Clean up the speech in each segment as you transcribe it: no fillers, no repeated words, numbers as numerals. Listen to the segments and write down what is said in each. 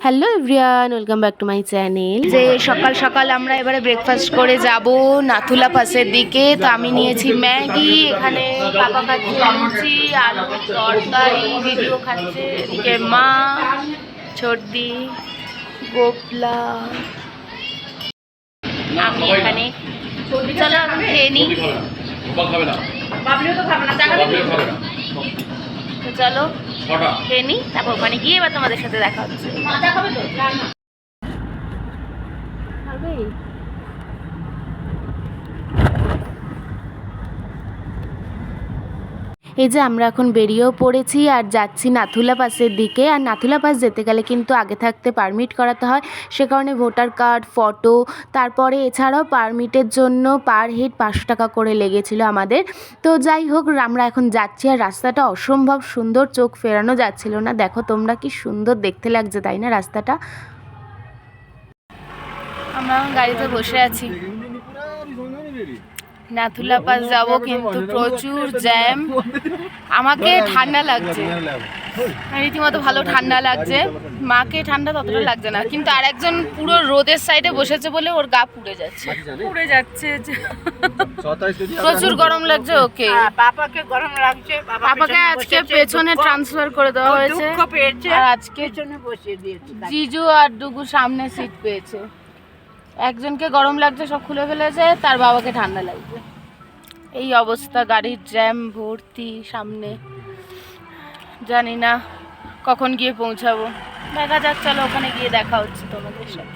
Hello everyone, welcome back to my channel. যে সকাল সকাল আমরা এবারে ব্রেকফাস্ট করে যাব নাথুলা পাসের দিকে। তো আমি নিয়েছি ম্যাগি, এখানে পাপা খাচ্ছে লুচি আলু তরকারি, ভিডিও খাচ্ছে, এদিকে মা ছোটদি গোপলা, আমি এখানে। চলো আমি খেয়ে নিই। তো চলো খেয়ে নিই, তারপর ওখানে গিয়ে এবার তোমাদের সাথে দেখা হচ্ছে। এই যে আমরা এখন বেরিয়েও পড়েছি আর যাচ্ছি নাথুলা পাসের দিকে। আর নাথুলা পাস যেতে গেলে কিন্তু আগে থাকতে পারমিট করাতে হয়, সে কারণে ভোটার কার্ড, ফটো, তারপরে এছাড়াও পারমিটের জন্য পার হেড 500 টাকা করে লেগেছিল আমাদের। তো যাই হোক, আমরা এখন যাচ্ছি আর রাস্তাটা অসম্ভব সুন্দর, চোখ ফেরানো যাচ্ছিল না। দেখো তোমরা কি সুন্দর দেখতে লাগছে, তাই না রাস্তাটা? আমরা গাড়িতে বসে আছি, নাথুলা পাস যাব, কিন্তু প্রচুর জ্যাম। আমাকে ঠান্ডা লাগছে, রীতিমতো ভালো ঠান্ডা লাগছে। মাকে ঠান্ডা ততটা লাগছে না, কিন্তু আর একজন পুরো রোদের সাইডে বসেছে বলে ওর গা পুড়ে যাচ্ছে। প্রচুর গরম লাগছে ওকে। পাপাকে গরম লাগছে, পাপাকে আজকে পেছনে ট্রান্সফার করে দেওয়া হয়েছে, আর আজকে পেছনে বসিয়ে দিয়েছে। জিজু আর ডুগু সামনে সিট পেয়েছে। একজনকে গরম লাগছে, সব খুলে ফেলেছে, তার বাবাকে ঠান্ডা লাগছে। এই অবস্থা, গাড়ির জ্যাম ভর্তি সামনে। জানি না কখন গিয়ে পৌঁছাবো, দেখা যাক। চলো ওখানে গিয়ে দেখা হচ্ছে তোমাদের সাথে।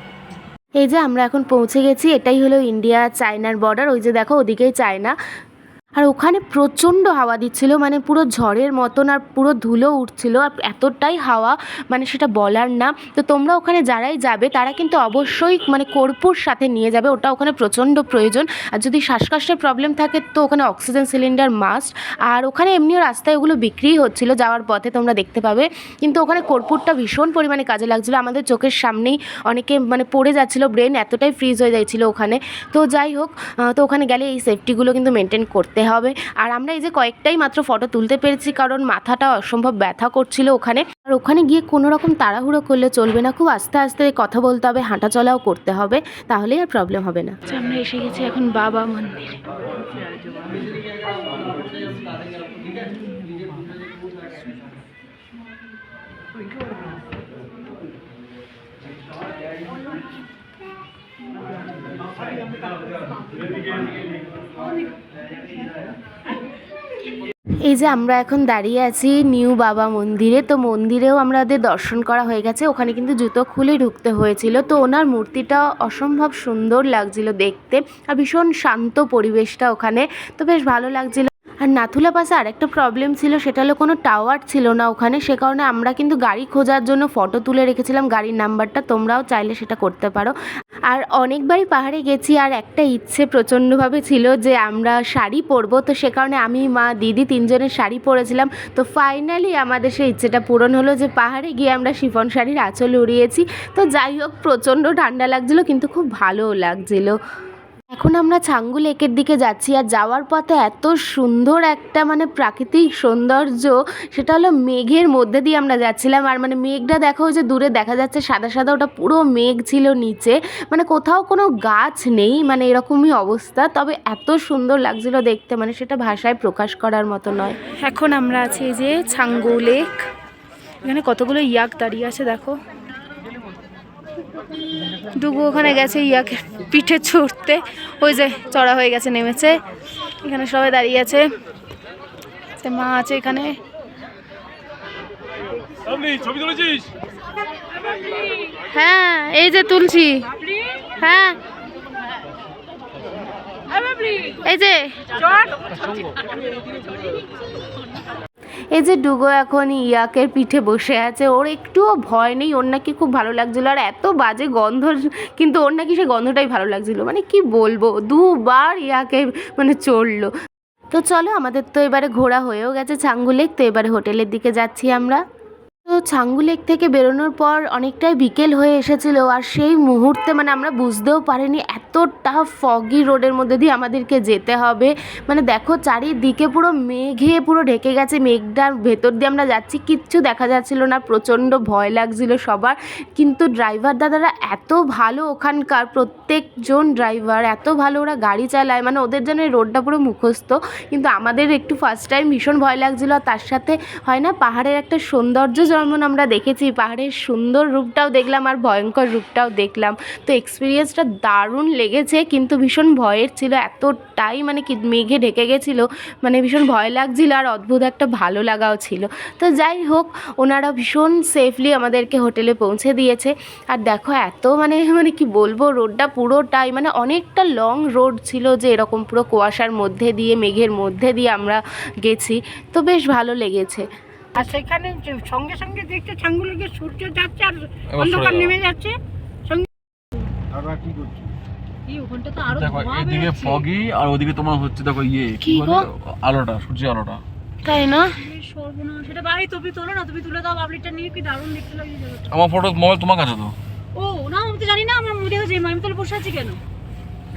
এই যে আমরা এখন পৌঁছে গেছি, এটাই হলো ইন্ডিয়া চায়নার বর্ডার। ওই যে দেখো ওদিকেই চায়না। আর ওখানে প্রচণ্ড হাওয়া দিচ্ছিল, মানে পুরো ঝড়ের মতন, আর পুরো ধুলো উঠছিল, আর এতটাই হাওয়া মানে সেটা বলার না। তো তোমরা ওখানে যারাই যাবে তারা কিন্তু অবশ্যই মানে কর্পূর সাথে নিয়ে যাবে, ওটা ওখানে প্রচণ্ড প্রয়োজন। আর যদি শ্বাসকষ্টের প্রবলেম থাকে তো ওখানে অক্সিজেন সিলিন্ডার মাস্ট। আর ওখানে এমনিও রাস্তায় ওগুলো বিক্রিই হচ্ছিলো যাওয়ার পথে, তোমরা দেখতে পাবে। কিন্তু ওখানে কর্পূরটা ভীষণ পরিমাণে কাজে লাগছিলো, আমাদের চোখের সামনেই অনেকে মানে পড়ে যাচ্ছিলো, ব্রেন এতটাই ফ্রিজ হয়ে যাচ্ছিলো ওখানে। তো যাই হোক, তো ওখানে গেলে এই সেফটিগুলো কিন্তু মেনটেন করতে হবে। আর আমরা এই যে কয়েকটাই মাত্র ফটো তুলতে পেরেছি, কারণ মাথাটা অসম্ভব ব্যথা করছিল ওখানে। আর ওখানে গিয়ে কোনো রকম তাড়াহুড়ো করলে চলবে না, খুব আস্তে আস্তে কথা বলতে হবে, হাঁটা চলাও করতে হবে, তাহলেই আর প্রবলেম হবে না। আমরা এসে গেছি এখন বাবা মন্দির। এই যে আমরা এখন দাঁড়িয়ে আছি নিউ বাবা মন্দিরে। তো মন্দিরেও আমাদের দর্শন করা হয়ে গেছে, ওখানে কিন্তু জুতো খুলে ঢুকতে হয়েছিল। তো ওনার মূর্তিটা অসম্ভব সুন্দর লাগছিল দেখতে, আর ভীষণ শান্ত পরিবেশটা ওখানে, তো বেশ ভালো লাগছিল। আর নাথুলা পাসে আরেকটা প্রবলেম ছিল, সেটা হলো কোনো টাওয়ার ছিল না ওখানে, সে কারণে আমরা কিন্তু গাড়ি খোঁজার জন্য ফটো তুলে রেখেছিলাম গাড়ির নাম্বারটা, তোমরাও চাইলে সেটা করতে পারো। আর অনেকবারই পাহাড়ে গেছি, আর একটা ইচ্ছে প্রচণ্ডভাবে ছিল যে আমরা শাড়ি পরবো, তো সে কারণে আমি, মা, দিদি তিনজনের শাড়ি পরেছিলাম। তো ফাইনালি আমাদের সেই ইচ্ছেটা পূরণ হলো যে পাহাড়ে গিয়ে আমরা শিফন শাড়ির আঁচল উড়িয়েছি। তো যাই হোক, প্রচণ্ড ঠান্ডা লাগছিলো, কিন্তু খুব ভালোও লাগছিলো। এখন আমরা ছাঙ্গু লেকের দিকে যাচ্ছি, আর যাওয়ার পথে এত সুন্দর একটা মানে প্রাকৃতিক সৌন্দর্য, সেটা হলো মেঘের মধ্যে দিয়ে আমরা যাচ্ছিলাম। আর মানে মেঘটা দেখো, যে দূরে দেখা যাচ্ছে সাদা সাদা, ওটা পুরো মেঘ ছিল নিচে, মানে কোথাও কোনো গাছ নেই, মানে এরকমই অবস্থা। তবে এত সুন্দর লাগছিল দেখতে, মানে সেটা ভাষায় প্রকাশ করার মতো নয়। এখন আমরা আছি এই যে ছাঙ্গু লেক, এখানে কতগুলো ইয়াক দাঁড়িয়ে আছে দেখো। ডুগু ওখানে গেছে ইয়াকের পিঠে চড়তে, ওই যে চড়া হয়ে গেছে, নেমেছে। এখানে সবাই দাঁড়িয়ে আছে, মা আছে এখানে। হ্যাঁ এই যে তুলছি, হ্যাঁ এই যে এই যে ডুগো এখন ইয়াকের পিঠে বসে আছে, ওর একটুও ভয় নেই, ওর নাকি খুব ভালো লাগছিলো। আর এত বাজে গন্ধ, কিন্তু ওর নাকি সে গন্ধটাই ভালো লাগছিলো, মানে কি বলবো, দুবার ইয়াকে মানে চড়লো। তো চলো, আমাদের তো এবারে ঘোরা হয়েও গেছে ছাঙ্গু লেক, তো এবারে হোটেলের দিকে যাচ্ছি আমরা। তো ছাঙ্গু লেক থেকে বেরোনোর পর অনেকটাই বিকেল হয়ে এসেছিল, আর সেই মুহূর্তে মানে আমরা বুঝতেও পারিনি এতটা ফগি রোডের মধ্যে দিয়ে আমাদেরকে যেতে হবে। মানে দেখো চারিদিকে পুরো মেঘে পুরো ঢেকে গেছে, মেঘটার ভেতর দিয়ে আমরা যাচ্ছি, কিচ্ছু দেখা যাচ্ছিল না, প্রচণ্ড ভয় লাগছিল সবার। কিন্তু ড্রাইভার দাদারা এত ভালো, ওখানকার প্রত্যেকজন ড্রাইভার এত ভালো, ওরা গাড়ি চালায়, মানে ওদের জন্য এই রোডটা পুরো মুখস্থ। কিন্তু আমাদের একটু ফার্স্ট টাইম ভীষণ ভয় লাগছিল, আর তার সাথে হয় না পাহাড়ের একটা সৌন্দর্য যেমন আমরা দেখেছি, পাহাড়ের সুন্দর রূপটাও দেখলাম আর ভয়ঙ্কর রূপটাও দেখলাম। তো এক্সপিরিয়েন্সটা দারুণ লেগেছে, কিন্তু ভীষণ ভয়ের ছিল, এতটাই মানে কি মেঘে ঢেকে গেছিলো, মানে ভীষণ ভয় লাগছিল আর অদ্ভুত একটা ভালো লাগাও ছিল। তো যাই হোক, ওনারা ভীষণ সেফলি আমাদেরকে হোটেলে পৌঁছে দিয়েছে। আর দেখো এত মানে মানে কি বলবো, রোডটা পুরোটাই মানে অনেকটা লং রোড ছিল, যে এরকম পুরো কুয়াশার মধ্যে দিয়ে মেঘের মধ্যে দিয়ে আমরা গেছি, তো বেশ ভালো লেগেছে। আর সেখানে সঙ্গে সঙ্গে দেখতে ছাঙ্গু লেকে সূর্য যাচ্ছে আর অন্ধকার নেমে যাচ্ছে। ওখানটা তো আরো দেখো এদিকে ফগি আর ওদিকে তোমার হচ্ছে দেখো কি বলে আলোটা, সূর্যের আলোটা, তাই না? সর্বনাশ, সেটা ভাই তুমি তোলো না, তুমি তুলে দাও পাবলিকটা নিয়ে, কি দারুণ দেখতে লাগছে জায়গাটা। আমার ফটো মোবাইল তোমার কাছে তো? ও না, আমি তো জানি না, আমার মুখে যে আমি তাহলে বসে আছি কেন,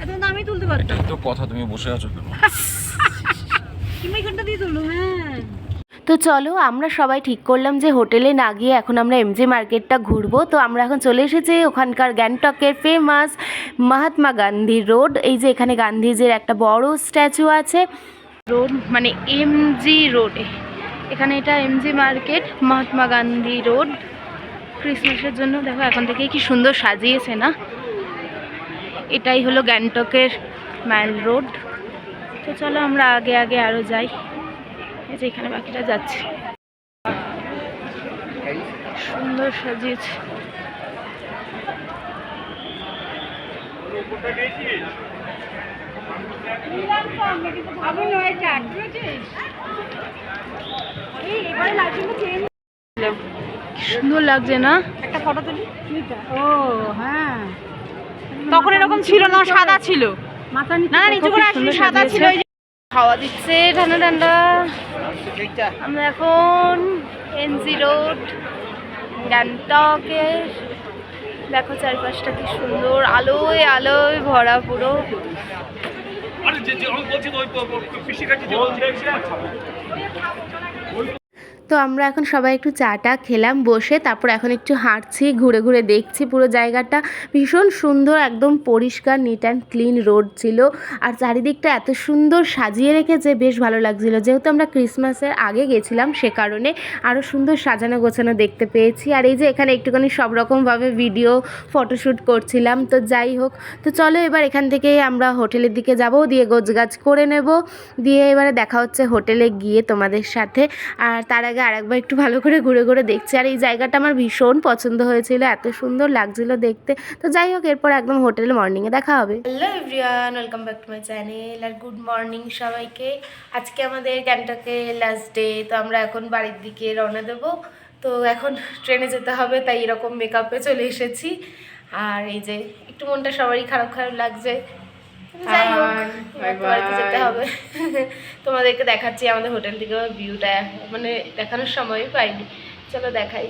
এতক্ষণ আমি তুলতে পারতাম। এটাই তো কথা, তুমি বসে আছো কেন? তুমি এখানটা দিয়ে তুলো। হ্যাঁ, তো চলো আমরা সবাই ঠিক করলাম যে হোটেলে না গিয়ে এখন আমরা এমজি মার্কেটটা ঘুরবো। তো আমরা এখন চলে এসেছি ওখানকার গ্যাংটকের ফেমাস মহাত্মা গান্ধী রোড। এই যে এখানে গান্ধীজির একটা বড় স্ট্যাচু আছে, রোড মানে এমজি রোডে, এখানে এটা MG market, Mahatma Gandhi road. ক্রিসমাসের জন্য দেখো এখন থেকে কি সুন্দর সাজিয়েছে না। এটাই হলো গ্যাংটকের মাইল রোড। তো চলো আমরা আগে আগে আরও যাই, এই যে এখানে বাকিটা যাচ্ছে, সুন্দর সাজিয়েছে। সুন্দর লাগছে না? একটা ফটো তুলি। ও হ্যাঁ, তখন এরকম ছিল না, সাদা ছিল, মাথা না নিচু করে আসলে সাদা ছিল। হাওয়া দিচ্ছে ঠান্ডা ঠান্ডা। আমরা এখন এমজি রোড গ্যাংটকে, দেখো চারপাশটা কি সুন্দর, আলোয় আলোয় ভরা পুরো। তো আমরা এখন সবাই একটু চাটা খেলাম বসে, তারপর এখন একটু হাঁটছি, ঘুরে ঘুরে দেখছি পুরো জায়গাটা। ভীষণ সুন্দর, একদম পরিষ্কার, নিট অ্যান্ড ক্লিন রোড ছিল, আর চারিদিকটা এত সুন্দর সাজিয়ে রেখেছে, বেশ ভালো লাগছিল। যেহেতু আমরা ক্রিসমাসের আগে গেছিলাম সে কারণে আরও সুন্দর সাজানো গোছানো দেখতে পেয়েছি। আর এই যে এখানে একটুখানি সব রকমভাবে ভিডিও ফটোশ্যুট করছিলাম। তো যাই হোক, তো চলো এবার এখান থেকে আমরা হোটেলের দিকে যাব, দিয়ে গোছগাছ করে নেব, দিয়ে এবারে দেখা হচ্ছে হোটেলে গিয়ে তোমাদের সাথে। আর তার আগে আরেকবার একটু ভালো করে ঘুরে ঘুরে দেখছি। আর এই জায়গাটা আমার ভীষণ পছন্দ হয়েছিল, এত সুন্দর লাগছিল দেখতে। তো যাই হোক, এরপর একদম হোটেলে মর্নিংয়ে দেখা হবে। Hello everyone, welcome back to my channel, আর গুড মর্নিং সবাইকে। আজকে আমাদের গ্যাংটকে লাস্ট ডে। তো আমরা এখন বাড়ির দিকে রওনা দেবো। তো এখন ট্রেনে যেতে হবে, তাই এরকম মেকআপে চলে এসেছি। আর এই যে একটু মনটা সবারই খারাপ খারাপ লাগছে, যাই হোক বাড়িতে যেতে হবে। তোমাদেরকে দেখাচ্ছি আমাদের হোটেল থেকে ভিউটা, মানে দেখানোর সময় পাইনি, চলো দেখাই।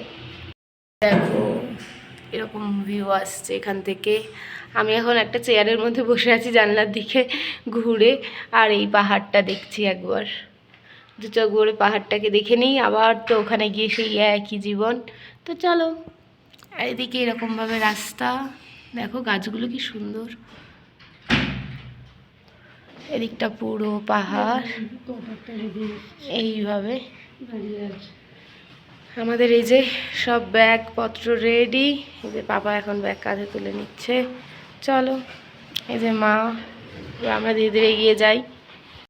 দেখো এরকম ভিউ আসছে এখান থেকে। আমি এখন একটা চেয়ারের মধ্যে বসে আছি জানলার দিকে ঘুরে, আর এই পাহাড়টা দেখছি একবার, দু চোখ ভরে পাহাড়টাকে দেখে নিই, আবার তো ওখানে গিয়ে সেই একই জীবন। তো চলো, আর এদিকে এরকমভাবে রাস্তা, দেখো গাছগুলো কি সুন্দর, এদিকটা পুরো পাহাড়। এইভাবে আমাদের এই যে সব ব্যাগপত্র রেডি, এই যে বাবা এখন ব্যাগ কাঁধে তুলে নিচ্ছে। চলো, এই যে মা, আমরা ধীরে ধীরে এগিয়ে যাই।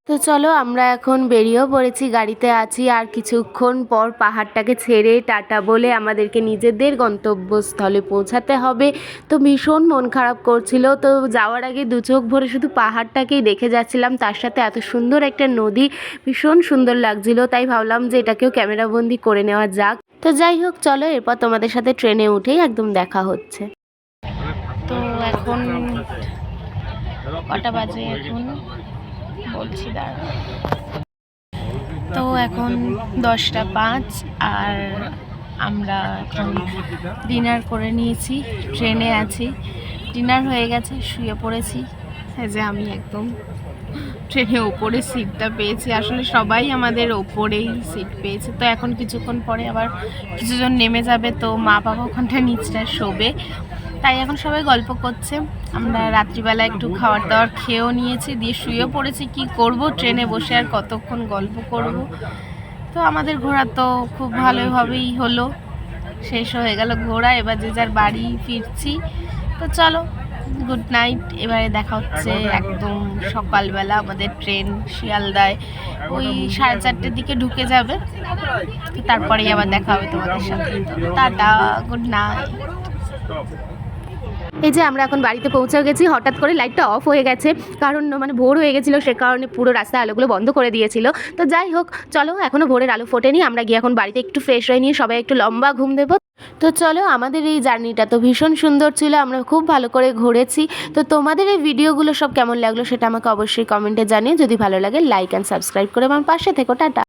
তো চলো আমরা এখন বেরিয়েও পড়েছি, গাড়িতে আছি, আর কিছুক্ষণ পর পাহাড়টাকে ছেড়ে টাটা বলে আমাদেরকে নিজেদের গন্তব্যস্থলে পৌঁছাতে হবে। তো ভীষণ মন খারাপ করছিল, তো যাওয়ার আগে দু চোখ ভরে শুধু পাহাড়টাকেই দেখে যাচ্ছিলাম, তার সাথে এত সুন্দর একটা নদী, ভীষণ সুন্দর লাগছিল, তাই ভাবলাম যে এটাকেও ক্যামেরাবন্দি করে নেওয়া যাক। তো যাই হোক, চলো এরপর তোমাদের সাথে ট্রেনে উঠেই একদম দেখা হচ্ছে। তো এখন কটা বাজে এখন বলছি, দাঁড়া। তো এখন 10টা 5, আর আমরা এখন ডিনার করে নিয়েছি, ট্রেনে আছি, ডিনার হয়ে গেছে, শুয়ে পড়েছি। এই যে আমি একদম ট্রেনে ওপরে সিটটা পেয়েছি, আসলে সবাই আমাদের ওপরেই সিট পেয়েছে। তো এখন কিছুক্ষণ পরে আবার কিছুজন নেমে যাবে, তো মা বাবা ওখানটা নিচটা শোবে, তাই এখন সবাই গল্প করছে। আমরা রাত্রিবেলা একটু খাবার দাবার খেয়েও নিয়েছি, দিয়ে শুয়েও পড়েছি। কি করব, ট্রেনে বসে আর কতক্ষণ গল্প করব। তো আমাদের ঘোরা তো খুব ভালোভাবেই হলো, শেষ হয়ে গেল ঘোরা, এবার যে যার বাড়ি ফিরছি। তো চলো, গুড নাইট। এবারে দেখা হচ্ছে একদম সকালবেলা, আমাদের ট্রেন শিয়ালদায় ওই 4:30টার দিকে ঢুকে যাবে, তো তারপরেই আবার দেখা হবে তোমাদের সাথে। Tata, good night. এই যে আমরা এখন বাড়িতে পৌঁছে গেছি, হঠাৎ করে লাইটটা অফ হয়ে গেছে, কারণ মানে ভোর হয়ে গেছিলো, সে কারণে পুরো রাস্তায় আলোগুলো বন্ধ করে দিয়েছিল। তো যাই হোক, চলো, এখনও ভোরের আলো ফোটেনি, আমরা গিয়ে এখন বাড়িতে একটু ফ্রেশ হয়ে নিয়ে সবাই একটু লম্বা ঘুম দেবো। তো চলো, আমাদের এই জার্নিটা তো ভীষণ সুন্দর ছিল, আমরা খুব ভালো করে ঘুরেছি। তো তোমাদের এই ভিডিওগুলো সব কেমন লাগলো সেটা আমাকে অবশ্যই কমেন্টে জানিয়ে, যদি ভালো লাগে লাইক অ্যান্ড সাবস্ক্রাইব করে আমার পাশে থেকো। টাটা।